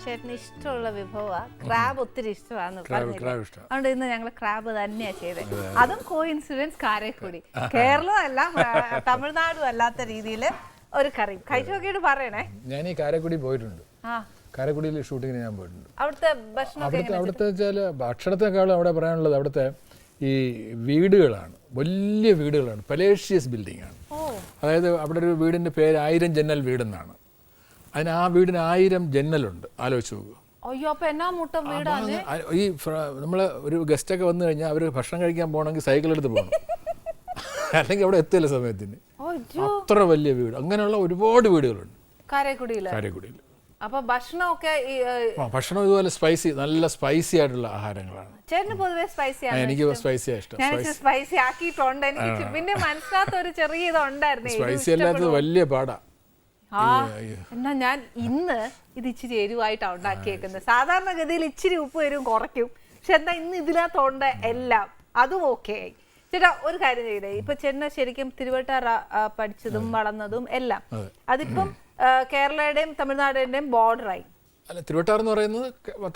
ചേട്ടന് ഇഷ്ടമുള്ള വിഭവമാണ് ക്രാബ്. ഒത്തിരി ഇഷ്ടമാണ് അതുകൊണ്ട് ഇന്ന് ഞങ്ങൾ ക്രാബ് തന്നെയാ ചെയ്തത്. അതും കോഇൻസിഡൻസ് കാരക്കുടി. കേരളമല്ല തമിഴ്നാടും അല്ലാത്ത രീതിയിൽ ഒരു കറി കഴിച്ചു നോക്കിയിട്ട് പറയണേ. ഞാൻ ഈ കാരക്കുടി പോയിട്ടുണ്ട്. കാരക്കുടിയിൽ ഷൂട്ടിങ്ങിന് ഞാൻ പോയിട്ടുണ്ട്. അവിടുത്തെ ഭക്ഷണം അവിടുത്തെ വെച്ചാൽ ഭക്ഷണത്തെക്കാളും അവിടെ പറയാനുള്ളത് അവിടുത്തെ ഈ വീടുകളാണ്. വലിയ വീടുകളാണ്, പലേഷ്യസ് ബിൽഡിംഗ് ആണ്. അതായത് അവിടെ ഒരു വീടിൻ്റെ പേര് 1000 ജന്നൽ വീടെന്നാണ്. അതിന് ആ വീടിന് 1000 ജന്നലുണ്ട്. ആലോചിച്ച് നോക്കുക. ഈ നമ്മൾ ഒരു ഗസ്റ്റൊക്കെ വന്നു കഴിഞ്ഞാൽ അവർ ഭക്ഷണം കഴിക്കാൻ പോകണമെങ്കിൽ സൈക്കിൾ എടുത്ത് പോകണം, അല്ലെങ്കിൽ അവിടെ എത്തില്ല സമയത്തിന്. അത്ര വലിയ വീട്. അങ്ങനെയുള്ള ഒരുപാട് വീടുകളുണ്ട് കാരക്കുടിയിൽ. അപ്പൊ ഭക്ഷണമൊക്കെ ഭക്ഷണം ഇതുപോലെ സ്പൈസി, നല്ല സ്പൈസി ആയിട്ടുള്ള ആഹാരങ്ങളാണ്. ചേട്ടന് പൊതുവെ സ്പൈസി ആണ്. എനിക്ക് സ്പൈസിയാ ഇഷ്ടം. സ്പൈസി ആക്കിയിട്ടുണ്ട്. എനിക്ക് പിന്നെ മനസ്സിലാത്ത ഒരു ചെറിയ ഇതുണ്ടായിരുന്നു. സ്പൈസി അല്ലാത്തത് വലിയ പാടാ. എന്നാ ഞാൻ ഇന്ന് ഇത് ഇച്ചിരി എരിവായിട്ടാണ് ഉണ്ടാക്കിയേക്കുന്നത്. സാധാരണഗതിയിൽ ഇച്ചിരി ഉപ്പ് എരിവും കുറയ്ക്കും, പക്ഷെ എന്താ ഇന്ന് ഇതിനകത്തോണ്ട് എല്ലാം അതും ഓക്കെ ആയി. ചേട്ടാ ഒരു കാര്യം ചെയ്തേ, ഇപ്പൊ ചേട്ടന് ശരിക്കും തിരുവട്ടാർ പഠിച്ചതും വളർന്നതും എല്ലാം അതിപ്പം കേരളയുടെയും തമിഴ്നാടിന്റെയും ബോർഡറായി. അല്ല, തിരുവട്ടാർ എന്ന് പറയുന്നത്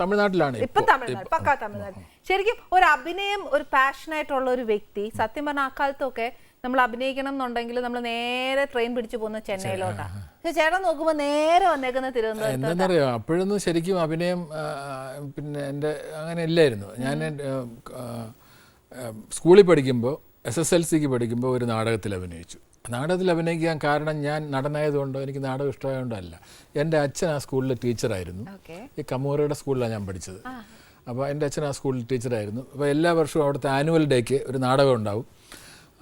തമിഴ്നാട്ടിലാണ്. ഇപ്പൊ തമിഴ്നാട്, പക്കാ തമിഴ്നാട്. ശരിക്കും ഒരു അഭിനയം, ഒരു പാഷനായിട്ടുള്ള ഒരു വ്യക്തി സത്യം പറഞ്ഞ അക്കാലത്തൊക്കെ നമ്മൾ അഭിനയിക്കണം എന്നുണ്ടെങ്കിൽ നമ്മൾ നേരെ ട്രെയിൻ പിടിച്ചു പോകുന്ന ചെന്നൈയിലോട്ടാണ്. പക്ഷെ ചേട്ടൻ നോക്കുമ്പോ നേരെ വന്നേക്കുന്ന തിരുവനന്തപുരം. എന്താണെന്നറിയോ, അപ്പോഴൊന്നും ശരിക്കും അഭിനയം പിന്നെ എൻ്റെ അങ്ങനെ ഇല്ലായിരുന്നു. ഞാൻ സ്കൂളിൽ പഠിക്കുമ്പോൾ SSLCക്ക് പഠിക്കുമ്പോൾ ഒരു നാടകത്തിൽ അഭിനയിച്ചു. നാടകത്തിൽ അഭിനയിക്കാൻ കാരണം ഞാൻ നടനായതുകൊണ്ടോ എനിക്ക് നാടകം ഇഷ്ടമായതുകൊണ്ടല്ല. എൻ്റെ അച്ഛൻ ആ സ്കൂളിലെ ടീച്ചറായിരുന്നു. ഈ കമൂറയുടെ സ്കൂളിലാണ് ഞാൻ പഠിച്ചത്. അപ്പോൾ എൻ്റെ അച്ഛൻ ആ സ്കൂളിൽ ടീച്ചറായിരുന്നു. അപ്പോൾ എല്ലാ വർഷവും അവിടുത്തെ ആനുവൽ ഡേക്ക് ഒരു നാടകം ഉണ്ടാവും.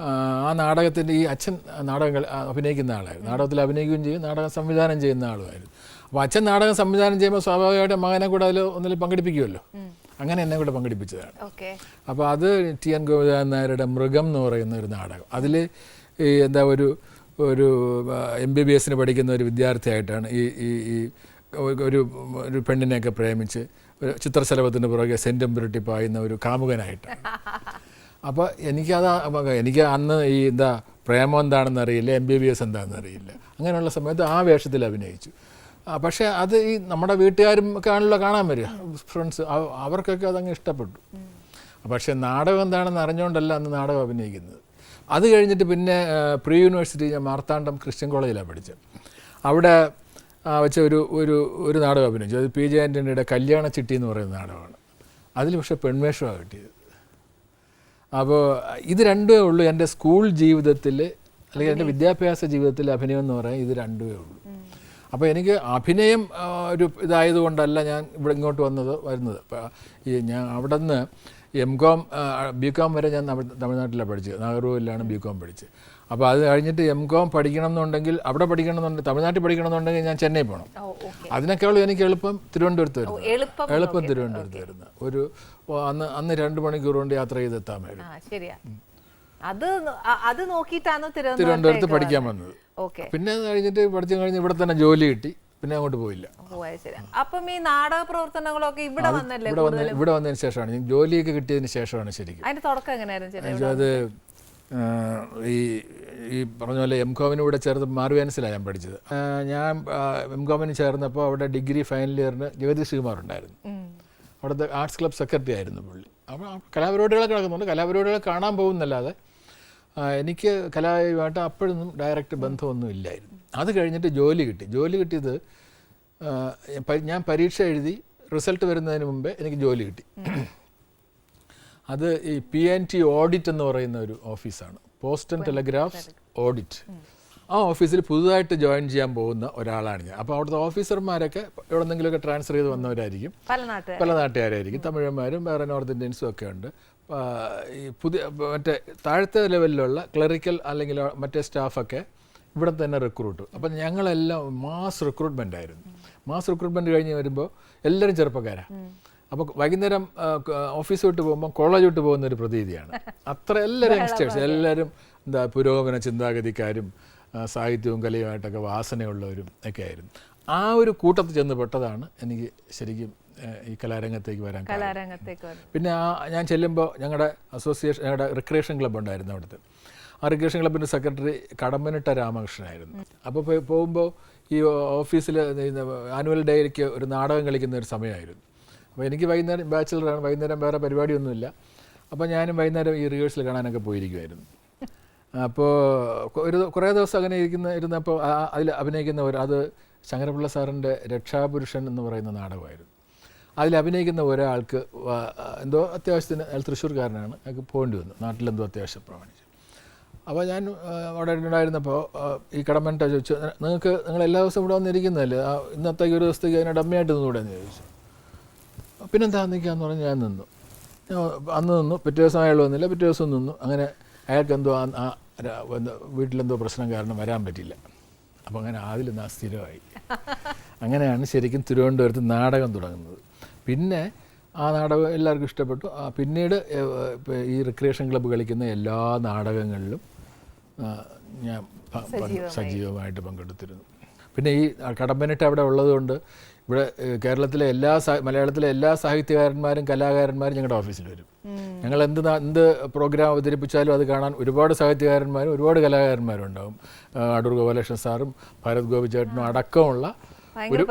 ആ നാടകത്തിൻ്റെ ഈ അച്ഛൻ നാടകങ്ങൾ അഭിനയിക്കുന്ന ആളായിരുന്നു. നാടകത്തിൽ അഭിനയിക്കുകയും ചെയ്യും, നാടകം സംവിധാനം ചെയ്യുന്ന ആളുമായിരുന്നു. അപ്പോൾ അച്ഛൻ നാടകം സംവിധാനം ചെയ്യുമ്പോൾ സ്വാഭാവികമായിട്ട് മകനെ കൂടെ അതിൽ ഒന്നിൽ പങ്കെടുപ്പിക്കുമല്ലോ. അങ്ങനെ എന്നെ കൂടെ പങ്കെടുപ്പിച്ചതാണ്. അപ്പോൾ അത് TN ഗോവിന്ദൻ നായരുടെ മൃഗം എന്ന് പറയുന്ന ഒരു നാടകം. അതിൽ ഈ എന്താ ഒരു MBBSന് പഠിക്കുന്ന ഒരു വിദ്യാർത്ഥിയായിട്ടാണ് ഈ ഒരു പെണ്ണിനെയൊക്കെ പ്രേമിച്ച് ഒരു ചിത്രശലഭത്തിൻ്റെ പുറകെ സെൻറ്റംപുരട്ടി പായുന്ന ഒരു കാമുകനായിട്ടാണ്. അപ്പോൾ എനിക്ക് അന്ന് ഈ എന്താ പ്രേമം എന്താണെന്ന് അറിയില്ല, MBBS എന്താണെന്ന് അറിയില്ല. അങ്ങനെയുള്ള സമയത്ത് ആ വേഷത്തിൽ അഭിനയിച്ചു. പക്ഷേ അത് ഈ നമ്മുടെ വീട്ടുകാരും ഒക്കെ ആണല്ലോ കാണാൻ വരിക, ഫ്രണ്ട്സ്, അവർക്കൊക്കെ അതങ്ങ് ഇഷ്ടപ്പെട്ടു. പക്ഷേ നാടകം എന്താണെന്ന് അറിഞ്ഞുകൊണ്ടല്ല അന്ന് നാടകം അഭിനയിക്കുന്നത്. അത് കഴിഞ്ഞിട്ട് പിന്നെ പ്രീ യൂണിവേഴ്സിറ്റി ഞാൻ മാർത്താണ്ഡം ക്രിസ്ത്യൻ കോളേജിലാണ് പഠിച്ചത്. അവിടെ വെച്ച ഒരു നാടകം അഭിനയിച്ചു. അത് PJ ആൻ്റണിയുടെ കല്യാണ ചിട്ടി എന്ന് പറയുന്ന നാടകമാണ്. അതിൽ പക്ഷേ പെൺവേഷമാണ് കിട്ടിയത്. അപ്പോൾ ഇത് രണ്ടുമേ ഉള്ളൂ എൻ്റെ സ്കൂൾ ജീവിതത്തിൽ, അല്ലെങ്കിൽ എൻ്റെ വിദ്യാഭ്യാസ ജീവിതത്തിൽ അഭിനയം എന്ന് പറയാൻ ഇത് രണ്ടുമേ ഉള്ളൂ. അപ്പോൾ എനിക്ക് അഭിനയം ഒരു ഇതായതുകൊണ്ടല്ല ഞാൻ ഇവിടെ ഇങ്ങോട്ട് വരുന്നത്. ഞാൻ അവിടെ നിന്ന് BCom വരെ ഞാൻ തമിഴ്നാട്ടിലാണ് പഠിച്ചത്. നാഗർകോവിലാണ് BCom പഠിച്ചത്. അപ്പോൾ അത് കഴിഞ്ഞിട്ട് MCom പഠിക്കണം എന്നുണ്ടെങ്കിൽ, അവിടെ പഠിക്കണമെന്നുണ്ടെങ്കിൽ, തമിഴ്നാട്ടിൽ പഠിക്കണമെന്നുണ്ടെങ്കിൽ ഞാൻ ചെന്നൈ പോകണം. അതിനേക്കാളും എനിക്ക് എളുപ്പം തിരുവനന്തപുരത്ത് വരുന്ന ഒരു അന്ന് 2 മണിക്കൂർ കൊണ്ട് യാത്ര ചെയ്തെത്താമായിരുന്നു. അത് നോക്കിയിട്ടാണ് തിരുവനന്തപുരത്ത് പഠിക്കാൻ വന്നത്. പിന്നെ കഴിഞ്ഞിട്ട് പഠിച്ചു കഴിഞ്ഞ് ഇവിടെ തന്നെ ജോലി കിട്ടി. പിന്നെ അങ്ങോട്ട് പോയില്ല. അപ്പം ഈ നാടക പ്രവർത്തനങ്ങളൊക്കെ ഇവിടെ വന്നതിന് ശേഷമാണ്, ജോലിയൊക്കെ കിട്ടിയതിന് ശേഷമാണ് ശരിക്കും. അതിന്റെ തുടക്കം എങ്ങനെയായിരുന്നു? അത് ഈ പറഞ്ഞ പോലെ MComന് ഇവിടെ ചേർന്ന് മാർവേനസിലാണ് ഞാൻ പഠിച്ചത്. ഞാൻ MComന് ചേർന്നപ്പോൾ അവിടെ ഡിഗ്രി ഫൈനൽ ഇയറിന് ജഗദീഷ് ശ്രീകുമാർ ഉണ്ടായിരുന്നു. അവിടുത്തെ ആർട്സ് ക്ലബ് സെക്രട്ടറി ആയിരുന്നു പുള്ളി. അപ്പോൾ കലാപരിപാടികളൊക്കെ നടക്കുന്നുണ്ട്. കലാപരിപാടികൾ കാണാൻ പോകുന്നല്ലാതെ എനിക്ക് കലായുമായിട്ട് അപ്പോഴൊന്നും ഡയറക്റ്റ് ബന്ധമൊന്നും ഇല്ലായിരുന്നു. അത് കഴിഞ്ഞിട്ട് ജോലി കിട്ടിയത് ഞാൻ പരീക്ഷ എഴുതി റിസൾട്ട് വരുന്നതിന് മുമ്പേ എനിക്ക് ജോലി കിട്ടി. അത് ഈ PNT ഓഡിറ്റ് എന്ന് പറയുന്ന ഒരു ഓഫീസാണ്, പോസ്റ്റ് ആൻഡ് ടെലഗ്രാഫ്സ് ഓഡിറ്റ്. ആ ഓഫീസിൽ പുതുതായിട്ട് ജോയിൻ ചെയ്യാൻ പോകുന്ന ഒരാളാണ് ഞാൻ. അപ്പോൾ അവിടുത്തെ ഓഫീസർമാരൊക്കെ എവിടെന്നെങ്കിലുമൊക്കെ ട്രാൻസ്ഫർ ചെയ്ത് വന്നവരായിരിക്കും, പല നാട്ടുകാരായിരിക്കും, തമിഴന്മാരും വേറെ നോർത്ത് ഇന്ത്യൻസും ഒക്കെ ഉണ്ട്. ഈ മറ്റേ താഴത്തെ ലെവലിലുള്ള ക്ലറിക്കൽ അല്ലെങ്കിൽ മറ്റേ സ്റ്റാഫൊക്കെ ഇവിടെ തന്നെ റിക്രൂട്ട്. അപ്പം ഞങ്ങളെല്ലാം മാസ് റിക്രൂട്ട്മെൻ്റ് ആയിരുന്നു. മാസ് റിക്രൂട്ട്മെൻറ്റ് കഴിഞ്ഞ് വരുമ്പോൾ എല്ലാവരും ചെറുപ്പക്കാരാണ്. അപ്പോൾ വൈകുന്നേരം ഓഫീസ് വിട്ട് പോകുമ്പോൾ കോളേജ് വിട്ട് പോകുന്ന ഒരു പ്രതീതിയാണ്. അത്ര എല്ലാവരും യങ്സ്റ്റേഴ്സ്, എല്ലാവരും എന്താ പുരോഗമന ചിന്താഗതിക്കാരും സാഹിത്യവും കലയുമായിട്ടൊക്കെ വാസനയുള്ളവരും ഒക്കെ ആയിരുന്നു. ആ ഒരു കൂട്ടത്തിൽ ചെന്ന് പെട്ടതാണ് എനിക്ക് ശരിക്കും ഈ കലാരംഗത്തേക്ക് വരാൻ. പിന്നെ ഞാൻ ചെല്ലുമ്പോൾ ഞങ്ങളുടെ റിക്രിയേഷൻ ക്ലബ്ബ് ഉണ്ടായിരുന്നു അവിടുത്തെ. ആ റിക്രിയേഷൻ ക്ലബിൻ്റെ സെക്രട്ടറി കടമ്പനിട്ട രാമകൃഷ്ണനായിരുന്നു. അപ്പോൾ പോകുമ്പോൾ ഈ ഓഫീസിൽ ആനുവൽ ഡേക്ക് ഒരു നാടകം കളിക്കുന്ന ഒരു സമയമായിരുന്നു. അപ്പോൾ എനിക്ക് വൈകുന്നേരം ബാച്ചിലറാണ്, വൈകുന്നേരം വേറെ പരിപാടിയൊന്നുമില്ല. അപ്പോൾ ഞാനും വൈകുന്നേരം ഈ റിഹേഴ്സൽ കാണാനൊക്കെ പോയിരിക്കുമായിരുന്നു. അപ്പോൾ കുറേ ദിവസം അങ്ങനെ ഇരുന്നപ്പോൾ അതിൽ അഭിനയിക്കുന്നവർ, അത് ശങ്കരപിള്ള സാറിൻ്റെ രക്ഷാപുരുഷൻ എന്ന് പറയുന്ന നാടകമായിരുന്നു. അതിൽ അഭിനയിക്കുന്ന ഒരാൾക്ക് എന്തോ അത്യാവശ്യത്തിന്, അയാൾ തൃശ്ശൂർക്കാരനാണ്, അയാൾക്ക് പോകേണ്ടി വന്നു, നാട്ടിലെന്തോ അത്യാവശ്യം പ്രമാണിച്ചു. അപ്പോൾ ഞാൻ അവിടെ ഉണ്ടായിരുന്നപ്പോൾ ഈ കടമ്പനിട്ട ചോദിച്ചു, നിങ്ങൾ എല്ലാ ദിവസവും ഇവിടെ വന്നിരിക്കുന്നതല്ലേ, ഇന്നത്തേക്ക് ഒരു ദിവസത്തേക്ക് അതിനെ ഡമ്മയായിട്ട് നിന്നൂടെ എന്ന് ചോദിച്ചു. പിന്നെന്താ നിൽക്കാന്ന് പറഞ്ഞ് ഞാൻ നിന്നു. അന്ന് നിന്നു, പിറ്റേ ദിവസം അയാൾ വന്നില്ല, പിറ്റേ ദിവസം നിന്നു. അങ്ങനെ അയാൾക്ക് എന്തോ വീട്ടിലെന്തോ പ്രശ്നം കാരണം വരാൻ പറ്റില്ല. അപ്പോൾ അങ്ങനെ അതിൽ സ്ഥിരമായി. അങ്ങനെയാണ് ശരിക്കും തിരുവനന്തപുരത്ത് നാടകം തുടങ്ങുന്നത്. പിന്നെ ആ നാടകം എല്ലാവർക്കും ഇഷ്ടപ്പെട്ടു. പിന്നീട് ഈ റിക്രിയേഷൻ ക്ലബ്ബ് കളിക്കുന്ന എല്ലാ നാടകങ്ങളിലും ഞാൻ സജീവമായിട്ട് പങ്കെടുത്തിരുന്നു. പിന്നെ ഈ കടമ്പനിട്ട് അവിടെ ഉള്ളതുകൊണ്ട് ഇവിടെ കേരളത്തിലെ മലയാളത്തിലെ എല്ലാ സാഹിത്യകാരന്മാരും കലാകാരന്മാരും ഞങ്ങളുടെ ഓഫീസിൽ വരും. ഞങ്ങൾ എന്ത് പ്രോഗ്രാം അവതരിപ്പിച്ചാലും അത് കാണാൻ ഒരുപാട് സാഹിത്യകാരന്മാരും ഒരുപാട് കലാകാരന്മാരും ഉണ്ടാവും. അടൂർ ഗോപാലകൃഷ്ണൻ സാറും ഭാരത് ഗോപി ചേട്ടനും അടക്കമുള്ള ഒരു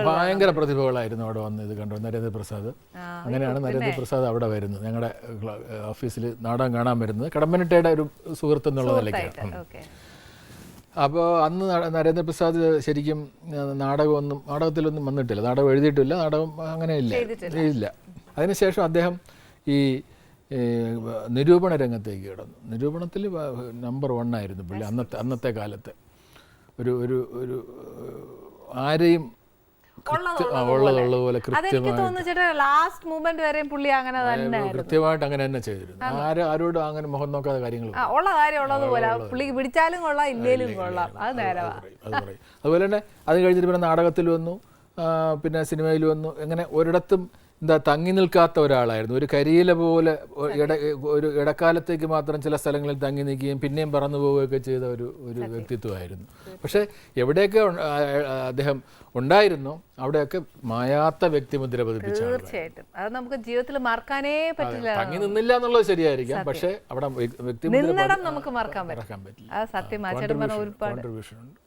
ഭയങ്കര പ്രതിഭകളായിരുന്നു അവിടെ വന്ന് ഇത് കണ്ടു. നരേന്ദ്രപ്രസാദ്, അങ്ങനെയാണ് നരേന്ദ്രപ്രസാദ് അവിടെ വരുന്നത്, ഞങ്ങളുടെ ഓഫീസിൽ നാടകം കാണാൻ വരുന്നത് കടമ്പനിട്ടയുടെ ഒരു സുഹൃത്ത് എന്നുള്ള നിലയ്ക്കാണ്. അപ്പോൾ അന്ന് നരേന്ദ്രപ്രസാദ് ശരിക്കും നാടകത്തിലൊന്നും വന്നിട്ടില്ല, നാടകം എഴുതിയിട്ടില്ല, നാടകം അങ്ങനെ ഇല്ല. അതിനുശേഷം അദ്ദേഹം ഈ നിരൂപണ രംഗത്തേക്ക് കിടന്നു. നിരൂപണത്തിൽ നമ്പർ 1 ആയിരുന്നു പുള്ളി അന്നത്തെ കാലത്ത്. ഒരു ആരെയും ഉള്ളതുപോലെ കൃത്യമായിട്ട് അങ്ങനെ തന്നെ ചെയ്തിരുന്നു. ആരോടും അങ്ങനെ മുഖം നോക്കാതെ കാര്യങ്ങൾ അതുപോലെ തന്നെ അത് കഴിഞ്ഞിട്ട് പിന്നെ നാടകത്തിൽ വന്നു, പിന്നെ സിനിമയിൽ വന്നു. അങ്ങനെ ഒരിടത്തും തങ്ങി നിൽക്കാത്ത ഒരാളായിരുന്നു. ഒരു കരിയില പോലെ ഒരു ഇടക്കാലത്തേക്ക് മാത്രം ചില സ്ഥലങ്ങളിൽ തങ്ങി നിൽക്കുകയും പിന്നെയും പറന്നു പോവുകയൊക്കെ ചെയ്ത ഒരു വ്യക്തിത്വമായിരുന്നു. പക്ഷേ എവിടെയൊക്കെ അദ്ദേഹം ഉണ്ടായിരുന്നു അവിടെയൊക്കെ മായാത്ത വ്യക്തിമുദ്ര പതിപ്പിച്ച. തീർച്ചയായിട്ടും അത് നമുക്ക് ജീവിതത്തിൽ മറക്കാനേ പറ്റില്ല. തങ്ങി നിന്നില്ല എന്നുള്ളത് ശരിയായിരിക്കാം, പക്ഷേ അവിടെ വ്യക്തിമുദ്ര നമുക്ക് മറക്കാൻ പറ്റില്ല. സത്യം. കോൺട്രിബ്യൂഷൻ ഉണ്ട്.